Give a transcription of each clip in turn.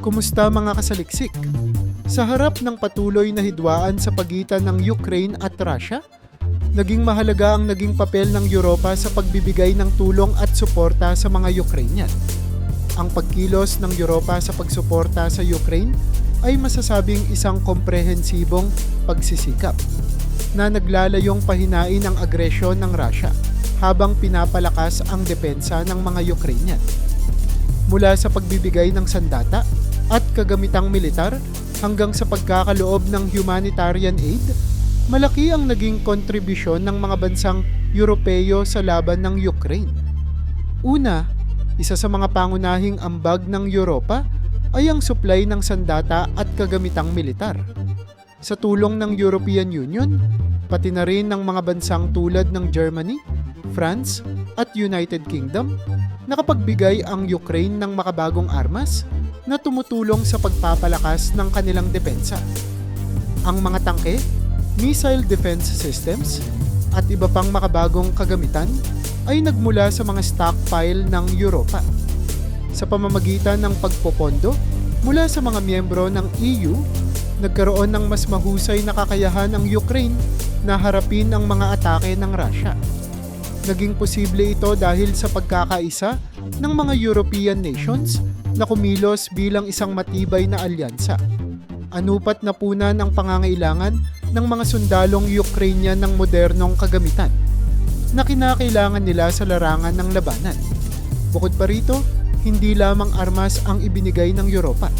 Kumusta mga kasaliksik? Sa harap ng patuloy na hidwaan sa pagitan ng Ukraine at Russia, naging mahalaga ang naging papel ng Europa sa pagbibigay ng tulong at suporta sa mga Ukrainian. Ang pagkilos ng Europa sa pagsuporta sa Ukraine ay masasabing isang komprehensibong pagsisikap na naglalayong pahinain ang agresyon ng Russia habang pinapalakas ang depensa ng mga Ukrainian. Mula sa pagbibigay ng sandata at kagamitang militar hanggang sa pagkakaloob ng humanitarian aid, malaki ang naging kontribusyon ng mga bansang Europeo sa laban ng Ukraine. Una, isa sa mga pangunahing ambag ng Europa ay ang supply ng sandata at kagamitang militar. Sa tulong ng European Union, pati na rin ng mga bansang tulad ng Germany, France at United Kingdom, nakapagbigay ang Ukraine ng makabagong armas na tumutulong sa pagpapalakas ng kanilang depensa. Ang mga tangke, missile defense systems, at iba pang makabagong kagamitan ay nagmula sa mga stockpile ng Europa. Sa pamamagitan ng pagpopondo mula sa mga miyembro ng EU, nagkaroon ng mas mahusay na kakayahan ang Ukraine na harapin ang mga atake ng Russia. Naging posible ito dahil sa pagkakaisa ng mga European nations na kumilos bilang isang matibay na alyansa. Anupat na punan ang pangangailangan ng mga sundalong Ukrainian ng modernong kagamitan na kinakailangan nila sa larangan ng labanan. Bukod pa rito, hindi lamang armas ang ibinigay ng Europa.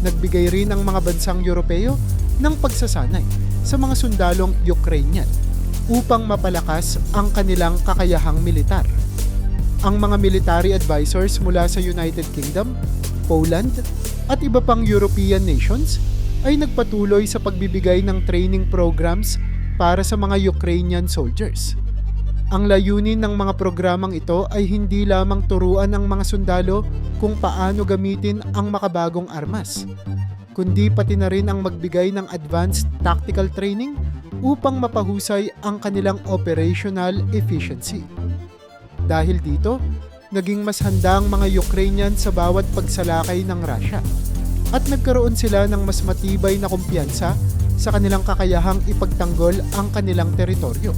Nagbigay rin ang mga bansang Europeo ng pagsasanay sa mga sundalong Ukrainian upang mapalakas ang kanilang kakayahang militar. Ang mga military advisors mula sa United Kingdom, Poland at iba pang European nations ay nagpatuloy sa pagbibigay ng training programs para sa mga Ukrainian soldiers. Ang layunin ng mga programang ito ay hindi lamang turuan ng mga sundalo kung paano gamitin ang makabagong armas, kundi pati na rin ang magbigay ng advanced tactical training upang mapahusay ang kanilang operational efficiency. Dahil dito, naging mas handa ang mga Ukrainian sa bawat pagsalakay ng Russia at nagkaroon sila ng mas matibay na kumpiyansa sa kanilang kakayahang ipagtanggol ang kanilang teritoryo.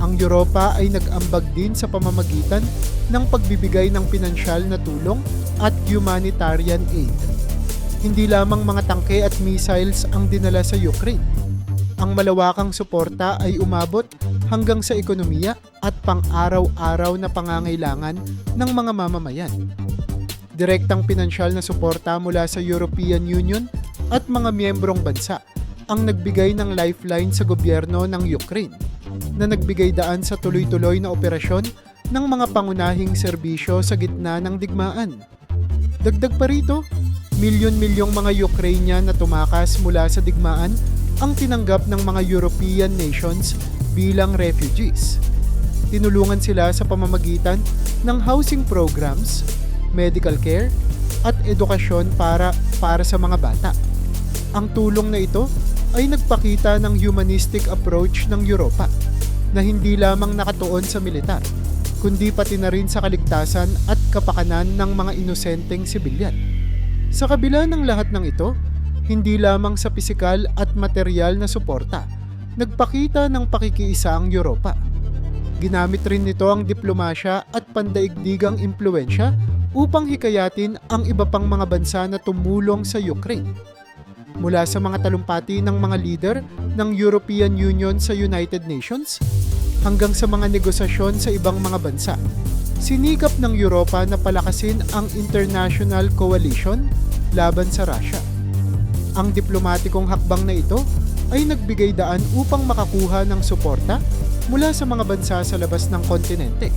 Ang Europa ay nag-ambag din sa pamamagitan ng pagbibigay ng pinansyal na tulong at humanitarian aid. Hindi lamang mga tangke at missiles ang dinala sa Ukraine. Ang malawakang suporta ay umabot hanggang sa ekonomiya at pang-araw-araw na pangangailangan ng mga mamamayan. Direktang pinansyal na suporta mula sa European Union at mga miyembrong bansa ang nagbigay ng lifeline sa gobyerno ng Ukraine, na nagbigay daan sa tuloy-tuloy na operasyon ng mga pangunahing serbisyo sa gitna ng digmaan. Dagdag pa rito, milyon-milyong mga Ukrainian na tumakas mula sa digmaan ang tinanggap ng mga European nations bilang refugees. Tinulungan sila sa pamamagitan ng housing programs, medical care, at edukasyon para sa mga bata. Ang tulong na ito ay nagpakita ng humanistic approach ng Europa na hindi lamang nakatuon sa militar, kundi pati na rin sa kaligtasan at kapakanan ng mga inosenteng sibilyan. Sa kabila ng lahat ng ito, hindi lamang sa pisikal at material na suporta, nagpakita ng pakikiisa ang Europa. Ginamit rin nito ang diplomasya at pandaigdigang impluensya upang hikayatin ang iba pang mga bansa na tumulong sa Ukraine. Mula sa mga talumpati ng mga leader ng European Union sa United Nations hanggang sa mga negosasyon sa ibang mga bansa, sinikap ng Europa na palakasin ang international coalition laban sa Russia. Ang diplomatikong hakbang na ito ay nagbigay daan upang makakuha ng suporta mula sa mga bansa sa labas ng kontinente.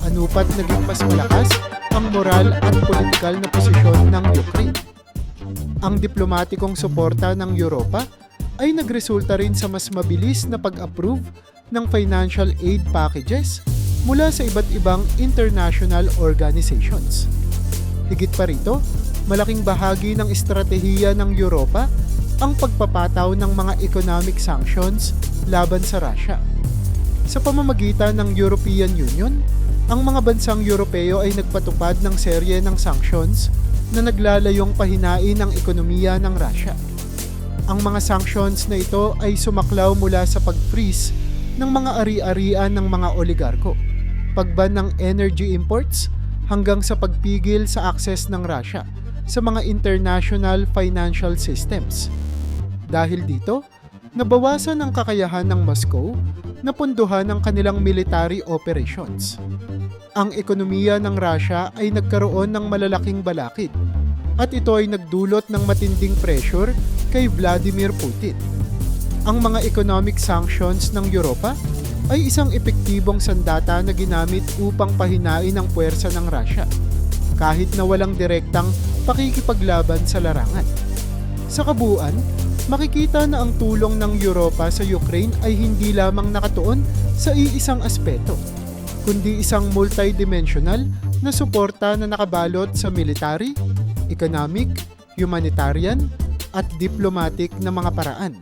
Anupat naging mas malakas ang moral at politikal na posisyon ng Ukraine. Ang diplomatikong suporta ng Europa ay nagresulta rin sa mas mabilis na pag-approve ng financial aid packages mula sa iba't ibang international organizations. Higit pa rito, malaking bahagi ng estratehiya ng Europa ang pagpapataw ng mga economic sanctions laban sa Russia. Sa pamamagitan ng European Union, ang mga bansang Europeo ay nagpatupad ng serye ng sanctions na naglalayong pahinain ang ekonomiya ng Russia. Ang mga sanctions na ito ay sumaklaw mula sa pag-freeze ng mga ari-arian ng mga oligarko, pagban ng energy imports, hanggang sa pagpigil sa access ng Russia sa mga international financial systems. Dahil dito, nabawasan ang kakayahan ng Moscow na punduhan ang kanilang military operations. Ang ekonomiya ng Russia ay nagkaroon ng malalaking balakid at ito ay nagdulot ng matinding pressure kay Vladimir Putin. Ang mga economic sanctions ng Europa ay isang epektibong sandata na ginamit upang pahinain ang puwersa ng Russia, kahit na walang direktang pakikipaglaban sa larangan. Sa kabuuan, makikita na ang tulong ng Europa sa Ukraine ay hindi lamang nakatuon sa iisang aspeto, kundi isang multidimensional na suporta na nakabalot sa military, economic, humanitarian, at diplomatic na mga paraan.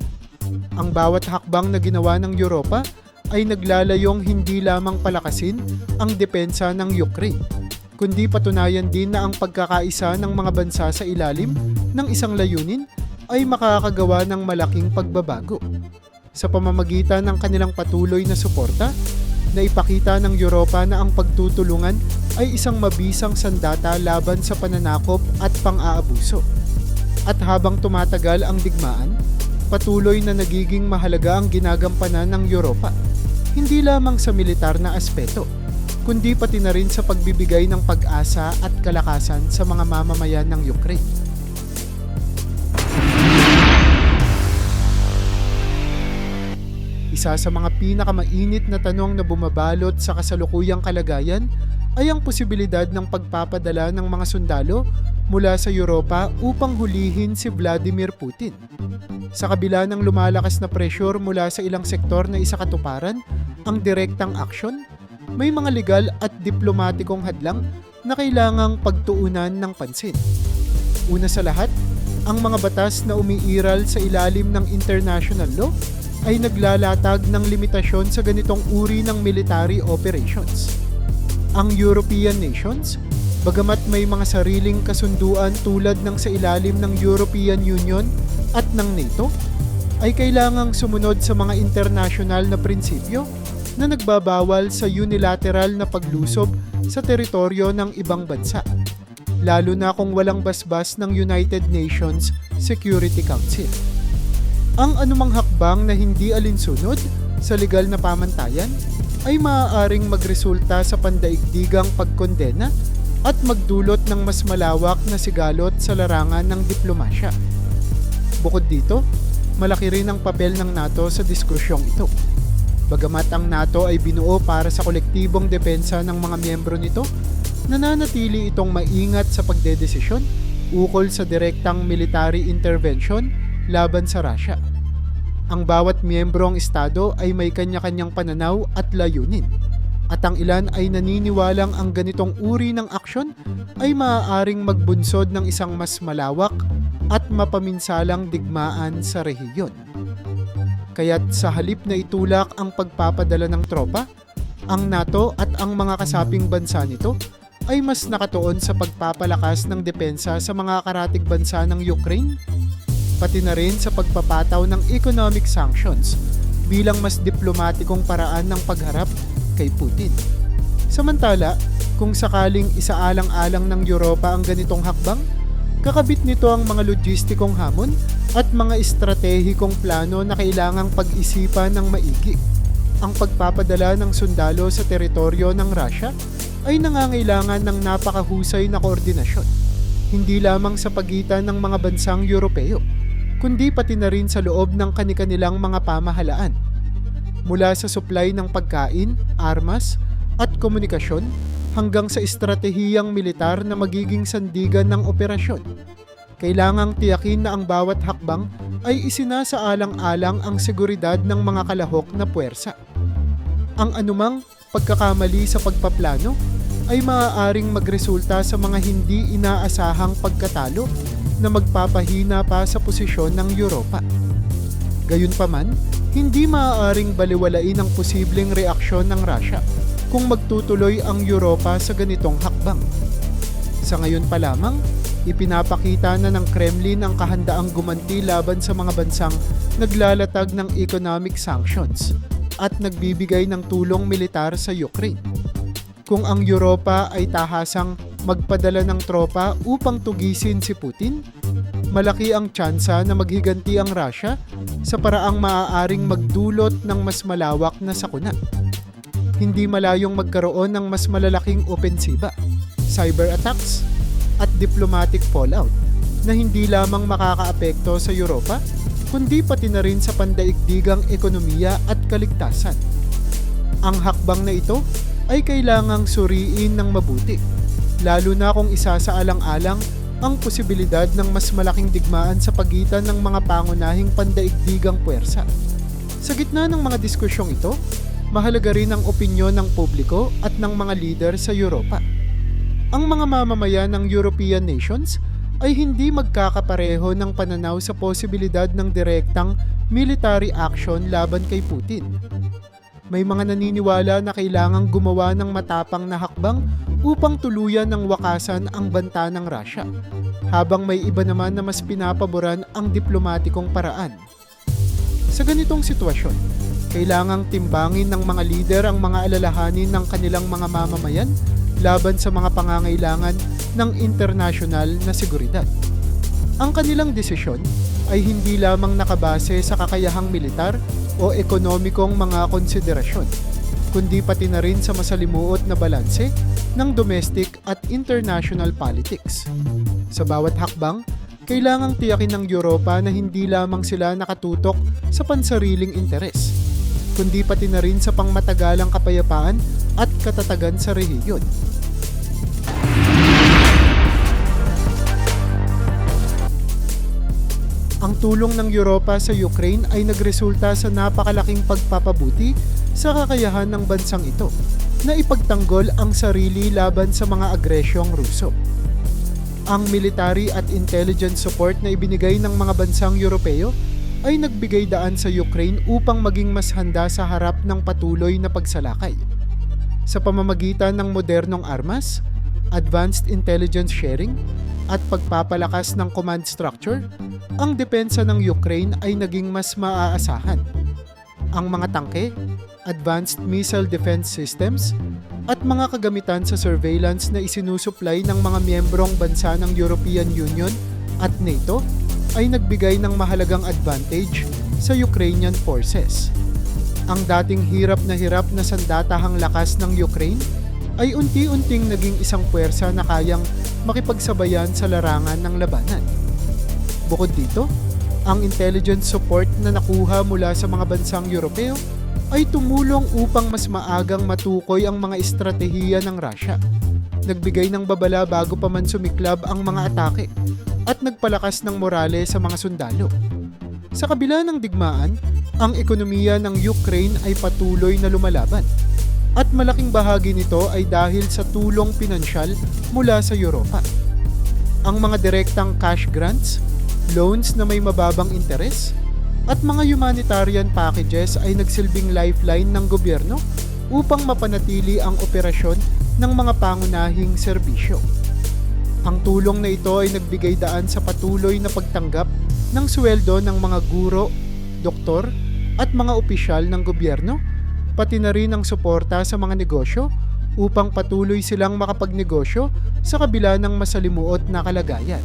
Ang bawat hakbang na ginawa ng Europa ay naglalayong hindi lamang palakasin ang depensa ng Ukraine, kundi patunayan din na ang pagkakaisa ng mga bansa sa ilalim ng isang layunin ay makakagawa ng malaking pagbabago. Sa pamamagitan ng kanilang patuloy na suporta, naipakita ng Europa na ang pagtutulungan ay isang mabisang sandata laban sa pananakop at pang-aabuso. At habang tumatagal ang digmaan, patuloy na nagiging mahalaga ang ginagampanan ng Europa, hindi lamang sa militar na aspeto, kundi pati na rin sa pagbibigay ng pag-asa at kalakasan sa mga mamamayan ng Ukraine. Isa sa mga pinakamainit na tanong na bumabalot sa kasalukuyang kalagayan ay ang posibilidad ng pagpapadala ng mga sundalo mula sa Europa upang hulihin si Vladimir Putin. Sa kabila ng lumalakas na pressure mula sa ilang sektor na isakatuparan ang direktang aksyon, may mga legal at diplomatikong hadlang na kailangang pagtuunan ng pansin. Una sa lahat, ang mga batas na umiiral sa ilalim ng international law ay naglalatag ng limitasyon sa ganitong uri ng military operations. Ang European nations, bagamat may mga sariling kasunduan tulad ng sa ilalim ng European Union at ng NATO, ay kailangang sumunod sa mga international na prinsipyo na nagbabawal sa unilateral na paglusob sa teritoryo ng ibang bansa, lalo na kung walang basbas ng United Nations Security Council. Ang anumang hakbang na hindi alinsunod sa legal na pamantayan ay maaaring magresulta sa pandaigdigang pagkondena at magdulot ng mas malawak na sigalot sa larangan ng diplomasya. Bukod dito, malaki rin ang papel ng NATO sa diskusyong ito. Bagamat ang NATO ay binuo para sa kolektibong depensa ng mga miyembro nito, nananatili itong maingat sa pagdedesisyon ukol sa direktang military intervention laban sa Russia. Ang bawat miyembrong estado ay may kanya-kanyang pananaw at layunin, at ang ilan ay naniniwalang ang ganitong uri ng aksyon ay maaaring magbunsod ng isang mas malawak at mapaminsalang digmaan sa rehiyon. Kaya't sa halip na itulak ang pagpapadala ng tropa, ang NATO at ang mga kasaping bansa nito ay mas nakatuon sa pagpapalakas ng depensa sa mga karatig bansa ng Ukraine, pati na rin sa pagpapataw ng economic sanctions bilang mas diplomatikong paraan ng pagharap kay Putin. Samantala, kung sakaling isaalang-alang ng Europa ang ganitong hakbang, kakabit nito ang mga logistikong hamon at mga estratehikong plano na kailangang pag-isipan ng maigi. Ang pagpapadala ng sundalo sa teritoryo ng Russia ay nangangailangan ng napakahusay na koordinasyon, hindi lamang sa pagitan ng mga bansang Europeo, kundi pati na rin sa loob ng kani-kanilang mga pamahalaan. Mula sa supply ng pagkain, armas, at komunikasyon hanggang sa estratehiyang militar na magiging sandigan ng operasyon. Kailangang tiyakin na ang bawat hakbang ay isinasaalang-alang ang seguridad ng mga kalahok na puwersa. Ang anumang pagkakamali sa pagpaplano ay maaaring magresulta sa mga hindi inaasahang pagkatalo na magpapahina pa sa posisyon ng Europa. Gayunpaman, hindi maaaring baliwalain ang posibleng reaksyon ng Russia kung magtutuloy ang Europa sa ganitong hakbang. Sa ngayon pa lamang, Ipinapakita na ng Kremlin ang kahandaang gumanti laban sa mga bansang naglalatag ng economic sanctions at nagbibigay ng tulong militar sa Ukraine. Kung ang Europa ay tahasang magpadala ng tropa upang tugisin si Putin, malaki ang tsansa na maghiganti ang Russia sa paraang maaaring magdulot ng mas malawak na sakuna. Hindi malayong magkaroon ng mas malalaking opensiba, cyber attacks, at diplomatic fallout na hindi lamang makakaapekto sa Europa, kundi pati na rin sa pandaigdigang ekonomiya at kaligtasan. Ang hakbang na ito ay kailangang suriin ng mabuti, lalo na kung isasaalang-alang ang posibilidad ng mas malaking digmaan sa pagitan ng mga pangunahing pandaigdigang puwersa. Sa gitna ng mga diskusyong ito, mahalaga rin ang opinyon ng publiko at ng mga lider sa Europa. Ang mga mamamayan ng European nations ay hindi magkakapareho ng pananaw sa posibilidad ng direktang military action laban kay Putin. May mga naniniwala na kailangang gumawa ng matapang na hakbang upang tuluyan ng wakasan ang banta ng Russia, habang may iba naman na mas pinapaboran ang diplomatikong paraan. Sa ganitong sitwasyon, kailangang timbangin ng mga lider ang mga alalahanin ng kanilang mga mamamayan laban sa mga pangangailangan ng internasyonal na seguridad. Ang kanilang desisyon ay hindi lamang nakabase sa kakayahang militar o ekonomikong mga konsiderasyon, kundi pati na rin sa masalimuot na balanse ng domestic at international politics. Sa bawat hakbang, kailangang tiyakin ng Europa na hindi lamang sila nakatutok sa pansariling interes, kundi pati na rin sa pangmatagalang kapayapaan at katatagan sa rehiyon. Ang tulong ng Europa sa Ukraine ay nagresulta sa napakalaking pagpapabuti sa kakayahan ng bansang ito na ipagtanggol ang sarili laban sa mga agresyong Ruso. Ang military at intelligence support na ibinigay ng mga bansang Europeo ay nagbigay daan sa Ukraine upang maging mas handa sa harap ng patuloy na pagsalakay. Sa pamamagitan ng modernong armas, advanced intelligence sharing, at pagpapalakas ng command structure, ang depensa ng Ukraine ay naging mas maaasahan. Ang mga tangke, advanced missile defense systems, at mga kagamitan sa surveillance na isinusuplay ng mga miyembrong bansa ng European Union at NATO ay nagbigay ng mahalagang advantage sa Ukrainian forces. Ang dating hirap na sandatahang lakas ng Ukraine ay unti-unting naging isang puwersa na kayang makipagsabayan sa larangan ng labanan. Bukod dito, ang intelligence support na nakuha mula sa mga bansang Europeo ay tumulong upang mas maagang matukoy ang mga estratehiya ng Russia, nagbigay ng babala bago pa man sumiklab ang mga atake, at nagpalakas ng morale sa mga sundalo. Sa kabila ng digmaan, ang ekonomiya ng Ukraine ay patuloy na lumalaban, at malaking bahagi nito ay dahil sa tulong pinansyal mula sa Europa. Ang mga direktang cash grants, loans na may mababang interes, at mga humanitarian packages ay nagsilbing lifeline ng gobyerno upang mapanatili ang operasyon ng mga pangunahing serbisyo. Ang tulong na ito ay nagbigay daan sa patuloy na pagtanggap ng sweldo ng mga guro, doktor, at mga opisyal ng gobyerno, pati na rin ang suporta sa mga negosyo upang patuloy silang makapagnegosyo sa kabila ng masalimuot na kalagayan.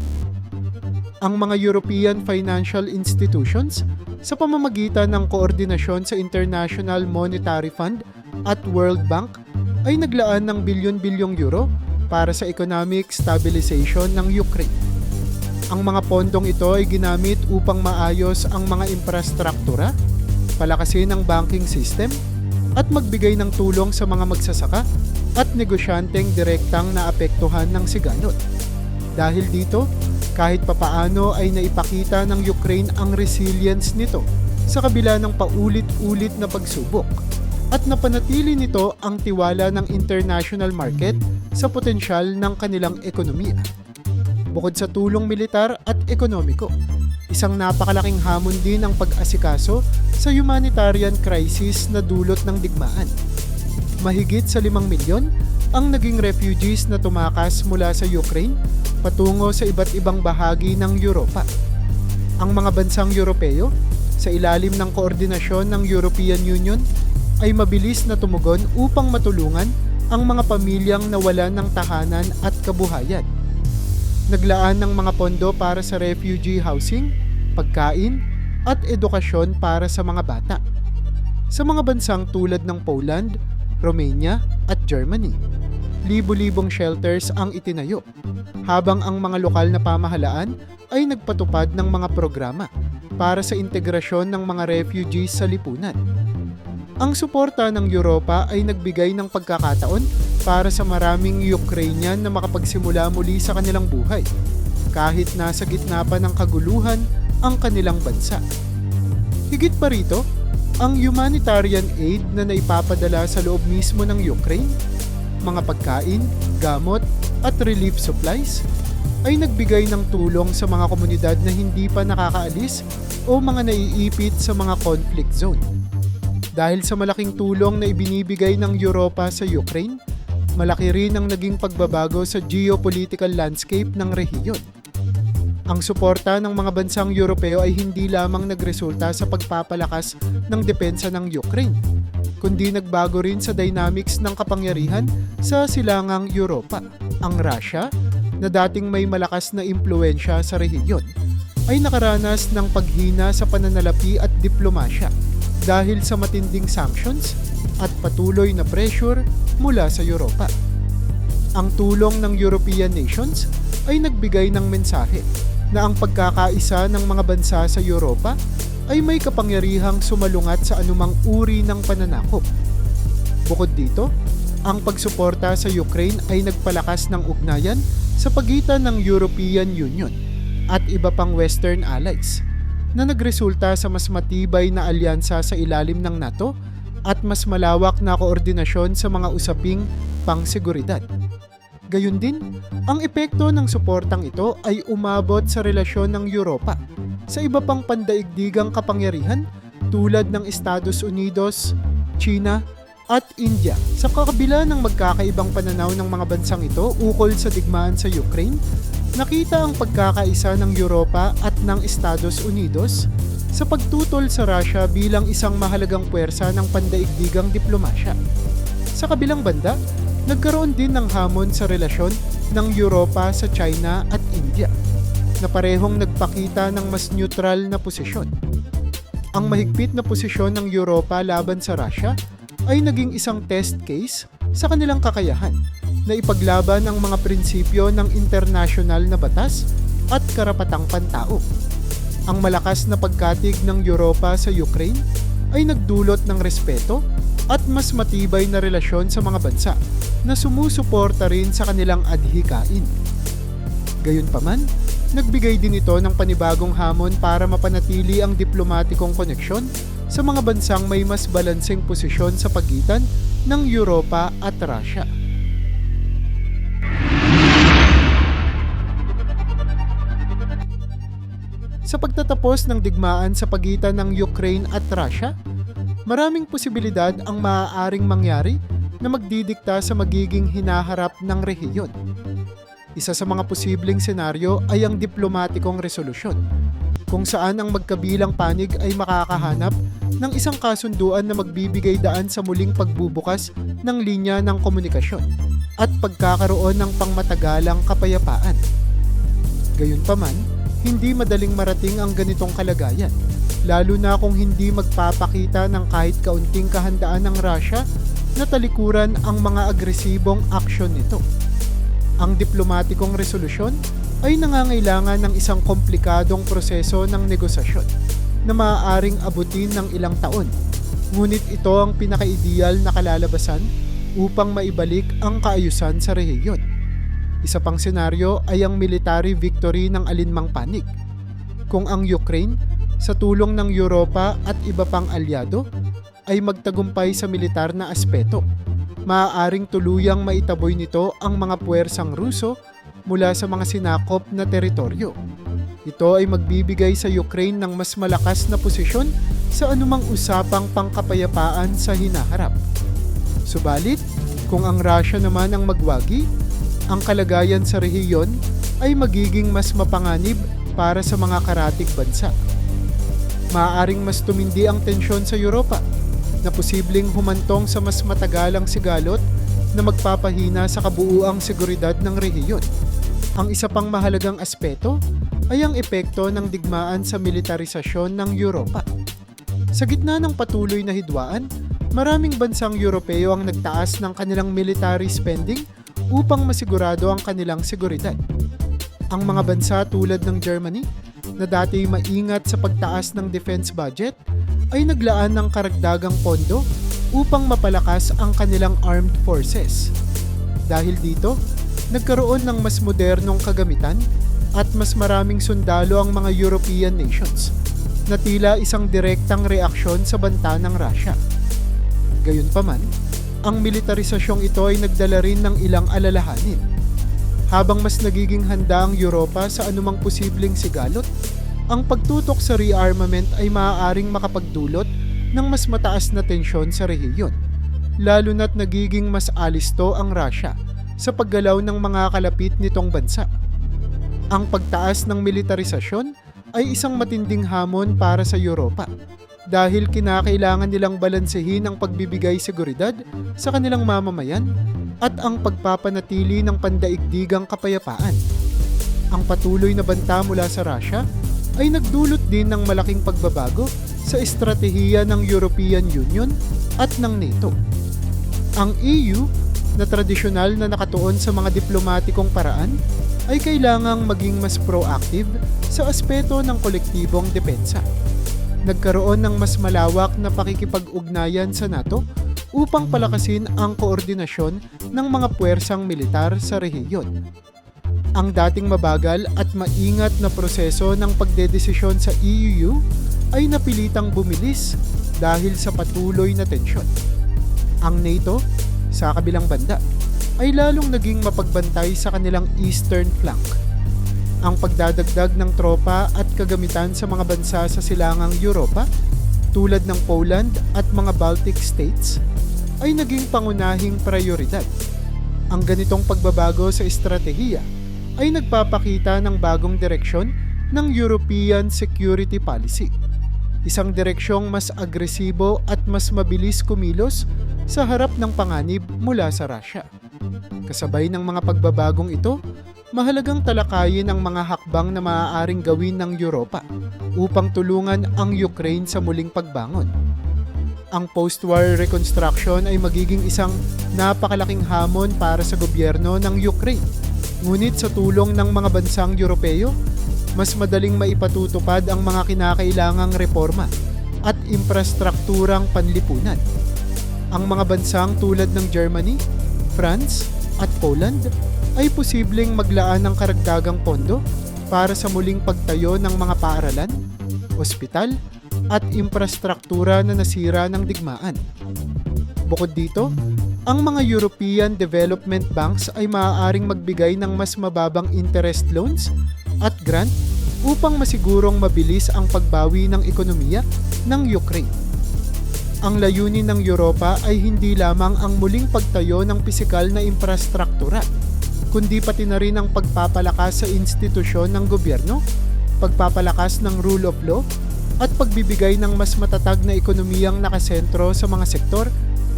Ang mga European financial institutions, sa pamamagitan ng koordinasyon sa International Monetary Fund at World Bank, ay naglaan ng bilyon-bilyong euro para sa economic stabilization ng Ukraine. Ang mga pondong ito ay ginamit upang maayos ang mga infrastruktura, palakasin ang banking system, at magbigay ng tulong sa mga magsasaka at negosyanteng direktang naapektuhan ng sigalot. Dahil dito, kahit papaano ay naipakita ng Ukraine ang resilience nito sa kabila ng paulit-ulit na pagsubok, at napanatili nito ang tiwala ng international market sa potensyal ng kanilang ekonomiya. Bukod sa tulong militar at ekonomiko, isang napakalaking hamon din ang pag-asikaso sa humanitarian crisis na dulot ng digmaan. Mahigit sa 5 milyon ang naging refugees na tumakas mula sa Ukraine patungo sa iba't ibang bahagi ng Europa. Ang mga bansang Europeo, sa ilalim ng koordinasyon ng European Union, ay mabilis na tumugon upang matulungan ang mga pamilyang nawalan ng tahanan at kabuhayan. Naglaan ng mga pondo para sa refugee housing, pagkain, at edukasyon para sa mga bata. Sa mga bansang tulad ng Poland, Romania, at Germany, libo-libong shelters ang itinayo, habang ang mga lokal na pamahalaan ay nagpatupad ng mga programa para sa integrasyon ng mga refugees sa lipunan. Ang suporta ng Europa ay nagbigay ng pagkakataon para sa maraming Ukrainian na makapagsimula muli sa kanilang buhay, kahit nasa gitna pa ng kaguluhan ang kanilang bansa. Higit pa rito, ang humanitarian aid na naipapadala sa loob mismo ng Ukraine, mga pagkain, gamot, at relief supplies, ay nagbigay ng tulong sa mga komunidad na hindi pa nakakaalis o mga naiipit sa mga conflict zone. Dahil sa malaking tulong na ibinibigay ng Europa sa Ukraine, malaki rin ang naging pagbabago sa geopolitical landscape ng rehiyon. Ang suporta ng mga bansang Europeo ay hindi lamang nagresulta sa pagpapalakas ng depensa ng Ukraine, kundi nagbago rin sa dynamics ng kapangyarihan sa silangang Europa. Ang Russia, na dating may malakas na impluensya sa rehiyon, ay nakaranas ng paghina sa pananalapi at diplomasya dahil sa matinding sanctions at patuloy na pressure mula sa Europa. Ang tulong ng European nations ay nagbigay ng mensahe na ang pagkakaisa ng mga bansa sa Europa ay may kapangyarihang sumalungat sa anumang uri ng pananakop. Bukod dito, ang pagsuporta sa Ukraine ay nagpalakas ng ugnayan sa pagitan ng European Union at iba pang Western allies, na nagresulta sa mas matibay na alyansa sa ilalim ng NATO at mas malawak na koordinasyon sa mga usaping pangseguridad. Gayun din, ang epekto ng suportang ito ay umabot sa relasyon ng Europa sa iba pang pandaigdigang kapangyarihan tulad ng Estados Unidos, China, at India. Sa kakabila ng magkakaibang pananaw ng mga bansang ito ukol sa digmaan sa Ukraine, nakita ang pagkakaisa ng Europa at ng Estados Unidos sa pagtutol sa Russia bilang isang mahalagang puwersa ng pandaigdigang diplomasya. Sa kabilang banda, nagkaroon din ng hamon sa relasyon ng Europa sa China at India, na parehong nagpakita ng mas neutral na posisyon. Ang mahigpit na posisyon ng Europa laban sa Russia ay naging isang test case sa kanilang kakayahan na ipaglaban ang mga prinsipyo ng internasyonal na batas at karapatang pantao. Ang malakas na pagkatig ng Europa sa Ukraine ay nagdulot ng respeto at mas matibay na relasyon sa mga bansa na sumusuporta rin sa kanilang adhikain. Gayunpaman, nagbigay din ito ng panibagong hamon para mapanatili ang diplomatikong koneksyon sa mga bansang may mas balanseng posisyon sa pagitan ng Europa at Russia. Sa pagtatapos ng digmaan sa pagitan ng Ukraine at Russia, maraming posibilidad ang maaaring mangyari na magdidikta sa magiging hinaharap ng rehiyon. Isa sa mga posibleng senaryo ay ang diplomatikong resolusyon, kung saan ang magkabilang panig ay makakahanap ng isang kasunduan na magbibigay daan sa muling pagbubukas ng linya ng komunikasyon at pagkakaroon ng pangmatagalang kapayapaan. Gayunpaman, hindi madaling marating ang ganitong kalagayan, lalo na kung hindi magpapakita ng kahit kaunting kahandaan ng Russia na talikuran ang mga agresibong aksyon nito. Ang diplomatikong resolusyon ay nangangailangan ng isang komplikadong proseso ng negosasyon na maaaring abutin ng ilang taon. Ngunit ito ang pinaka-ideal na kalalabasan upang maibalik ang kaayusan sa rehiyon. Isa pang senaryo ay ang military victory ng alinmang panig. Kung ang Ukraine, sa tulong ng Europa at iba pang alyado, ay magtagumpay sa militar na aspeto, maaaring tuluyang maitaboy nito ang mga puwersang Ruso mula sa mga sinakop na teritoryo. Ito ay magbibigay sa Ukraine ng mas malakas na posisyon sa anumang usapang pangkapayapaan sa hinaharap. Subalit, Kung ang Russia naman ang magwagi, ang kalagayan sa rehiyon ay magiging mas mapanganib para sa mga karatig bansa. Maaaring mas tumindi ang tensyon sa Europa na posibleng humantong sa mas matagalang sigalot na magpapahina sa kabuuang seguridad ng rehiyon. Ang isa pang mahalagang aspeto ay ang epekto ng digmaan sa militarisasyon ng Europa. Sa gitna ng patuloy na hidwaan, maraming bansang Europeo ang nagtaas ng kanilang military spending upang masigurado ang kanilang seguridad. Ang mga bansa tulad ng Germany, na dati maingat sa pagtaas ng defense budget, ay naglaan ng karagdagang pondo upang mapalakas ang kanilang armed forces. Dahil dito, nagkaroon ng mas modernong kagamitan at mas maraming sundalo ang mga European nations na tila isang direktang reaksyon sa banta ng Russia. Gayunpaman, ang militarisasyong ito ay nagdala rin ng ilang alalahanin. Habang mas nagiging handa ang Europa sa anumang posibleng sigalot, ang pagtutok sa rearmament ay maaaring makapagdulot ng mas mataas na tensyon sa rehiyon, lalo na't nagiging mas alisto ang Russia sa paggalaw ng mga kalapit nitong bansa. Ang pagtaas ng militarisasyon ay isang matinding hamon para sa Europa dahil kinakailangan nilang balansehin ang pagbibigay seguridad sa kanilang mamamayan at ang pagpapanatili ng pandaigdigang kapayapaan. Ang patuloy na banta mula sa Russia ay nagdulot din ng malaking pagbabago sa estratehiya ng European Union at ng NATO. Ang EU, na tradisyonal na nakatuon sa mga diplomatikong paraan, ay kailangang maging mas proactive sa aspeto ng kolektibong depensa. Nagkaroon ng mas malawak na pakikipag-ugnayan sa NATO upang palakasin ang koordinasyon ng mga puwersang militar sa rehiyon. Ang dating mabagal at maingat na proseso ng pagdedesisyon sa EU ay napilitang bumilis dahil sa patuloy na tensyon. Ang NATO, sa kabilang banda, ay lalong naging mapagbantay sa kanilang eastern flank. Ang pagdadagdag ng tropa at kagamitan sa mga bansa sa silangang Europa, tulad ng Poland at mga Baltic states, ay naging pangunahing prioridad. Ang ganitong pagbabago sa estratehiya ay nagpapakita ng bagong direksyon ng European security policy. Isang direksyong mas agresibo at mas mabilis kumilos sa harap ng panganib mula sa Russia. Kasabay ng mga pagbabagong ito, mahalagang talakayin ang mga hakbang na maaaring gawin ng Europa upang tulungan ang Ukraine sa muling pagbangon. Ang post-war reconstruction ay magiging isang napakalaking hamon para sa gobyerno ng Ukraine. Ngunit sa tulong ng mga bansang Europeo, mas madaling maipatutupad ang mga kinakailangang reforma at infrastrukturang panlipunan. Ang mga bansang tulad ng Germany, France at Poland ay posibleng maglaan ng karagdagang pondo para sa muling pagtayo ng mga paaralan, ospital at infrastruktura na nasira ng digmaan. Bukod dito, ang mga European Development Banks ay maaaring magbigay ng mas mababang interest loans at grant upang masigurong mabilis ang pagbawi ng ekonomiya ng Ukraine. Ang layunin ng Europa ay hindi lamang ang muling pagtayo ng pisikal na infrastruktura, kundi pati na rin ang pagpapalakas sa institusyon ng gobyerno, pagpapalakas ng rule of law, at pagbibigay ng mas matatag na ekonomiyang nakasentro sa mga sektor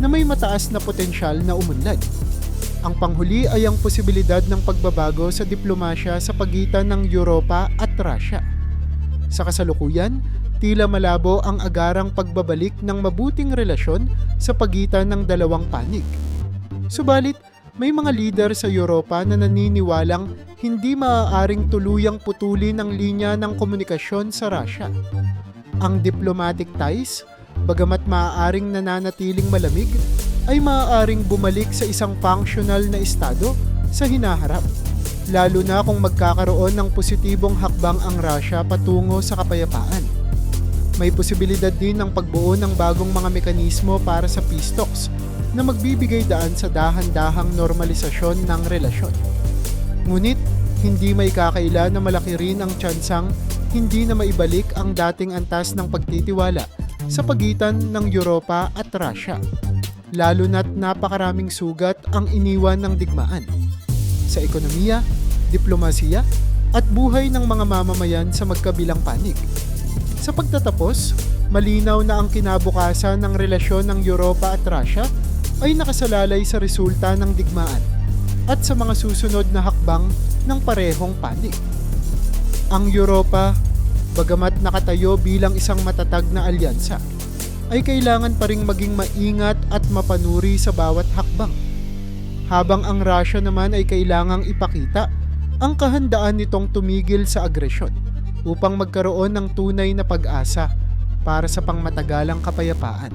na may mataas na potensyal na umunlad. Ang panghuli ay ang posibilidad ng pagbabago sa diplomasya sa pagitan ng Europa at Russia. Sa kasalukuyan, tila malabo ang agarang pagbabalik ng mabuting relasyon sa pagitan ng dalawang panig. Subalit, may mga lider sa Europa na naniniwalang hindi maaaring tuluyang putulin ang linya ng komunikasyon sa Russia. Ang diplomatic ties, bagamat maaaring nananatiling malamig, ay maaaring bumalik sa isang functional na estado sa hinaharap, lalo na kung magkakaroon ng positibong hakbang ang Russia patungo sa kapayapaan. May posibilidad din ng pagbuo ng bagong mga mekanismo para sa peace talks na magbibigay daan sa dahan-dahang normalisasyon ng relasyon. Ngunit, hindi may kakaila na malaki rin ang tsansang hindi na maibalik ang dating antas ng pagtitiwala sa pagitan ng Europa at Russia. lalo na't napakaraming sugat ang iniwan ng digmaan sa ekonomiya, diplomasiya, at buhay ng mga mamamayan sa magkabilang panig. Sa pagtatapos, malinaw na ang kinabukasan ng relasyon ng Europa at Russia ay nakasalalay sa resulta ng digmaan at sa mga susunod na hakbang ng parehong panig. Ang Europa, bagamat nakatayo bilang isang matatag na alyansa, ay kailangan pa ring maging maingat at mapanuri sa bawat hakbang. Habang ang Russia naman ay kailangang ipakita ang kahandaan nitong tumigil sa agresyon upang magkaroon ng tunay na pag-asa para sa pangmatagalang kapayapaan.